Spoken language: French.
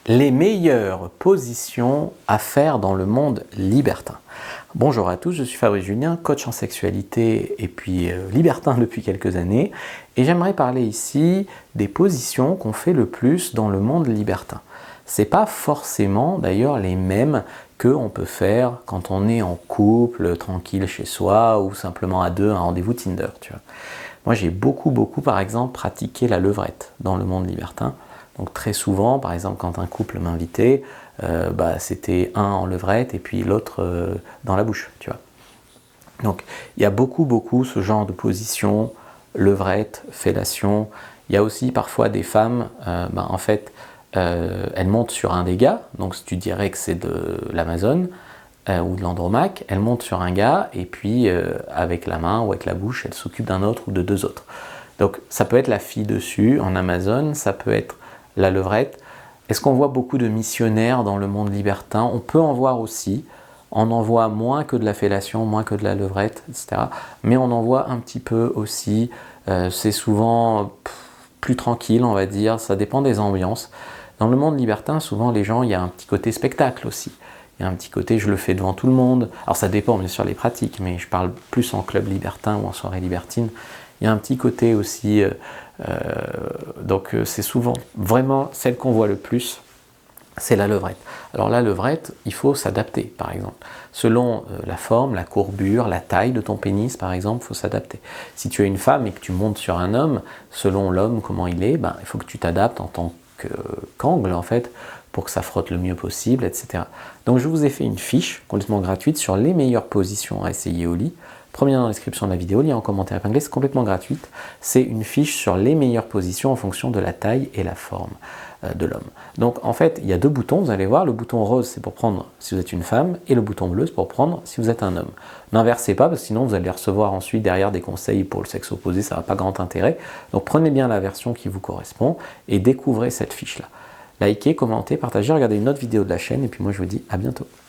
Les meilleures positions à faire dans le monde libertin. Bonjour à tous, je suis Fabrice Julien, coach en sexualité et puis libertin depuis quelques années. Et j'aimerais parler ici des positions qu'on fait le plus dans le monde libertin. Ce n'est pas forcément d'ailleurs les mêmes qu'on peut faire quand on est en couple, tranquille chez soi ou simplement à deux, un rendez-vous Tinder. Tu vois. Moi j'ai beaucoup par exemple pratiqué la levrette dans le monde libertin. Donc très souvent, par exemple, quand un couple m'invitait, c'était un en levrette et puis l'autre dans la bouche, tu vois. Donc il y a beaucoup ce genre de position, levrette, fellation. Il y a aussi parfois des femmes, elles montent sur un des gars, donc tu dirais que c'est de l'Amazone ou de l'Andromaque, elles montent sur un gars et puis avec la main ou avec la bouche, elles s'occupent d'un autre ou de deux autres. Donc ça peut être la fille dessus en Amazone, ça peut être la levrette. Est-ce qu'on voit beaucoup de missionnaires dans le monde libertin? On peut en voir aussi. On en voit moins que de la fellation, moins que de la levrette, etc. Mais on en voit un petit peu aussi. C'est souvent plus tranquille, on va dire. Ça dépend des ambiances. Dans le monde libertin, souvent les gens, il y a un petit côté spectacle aussi. Il y a un petit côté, je le fais devant tout le monde. Alors ça dépend bien sûr les pratiques, mais je parle plus en club libertin ou en soirée libertine. Il y a un petit côté aussi, donc c'est souvent vraiment celle qu'on voit le plus, c'est la levrette. Alors la levrette, il faut s'adapter par exemple. Selon la forme, la courbure, la taille de ton pénis par exemple, il faut s'adapter. Si tu es une femme et que tu montes sur un homme, selon l'homme, comment il est, il faut que tu t'adaptes en tant qu'angle en fait, pour que ça frotte le mieux possible, etc. Donc je vous ai fait une fiche complètement gratuite sur les meilleures positions à essayer au lit. Premier lien dans la description de la vidéo, lien en commentaire épinglé, c'est complètement gratuite. C'est une fiche sur les meilleures positions en fonction de la taille et la forme de l'homme. Donc en fait, il y a deux boutons, vous allez voir, le bouton rose c'est pour prendre si vous êtes une femme et le bouton bleu c'est pour prendre si vous êtes un homme. N'inversez pas parce que sinon vous allez recevoir ensuite derrière des conseils pour le sexe opposé, ça n'a pas grand intérêt. Donc prenez bien la version qui vous correspond et découvrez cette fiche-là. Likez, commentez, partagez, regardez une autre vidéo de la chaîne et puis moi je vous dis à bientôt.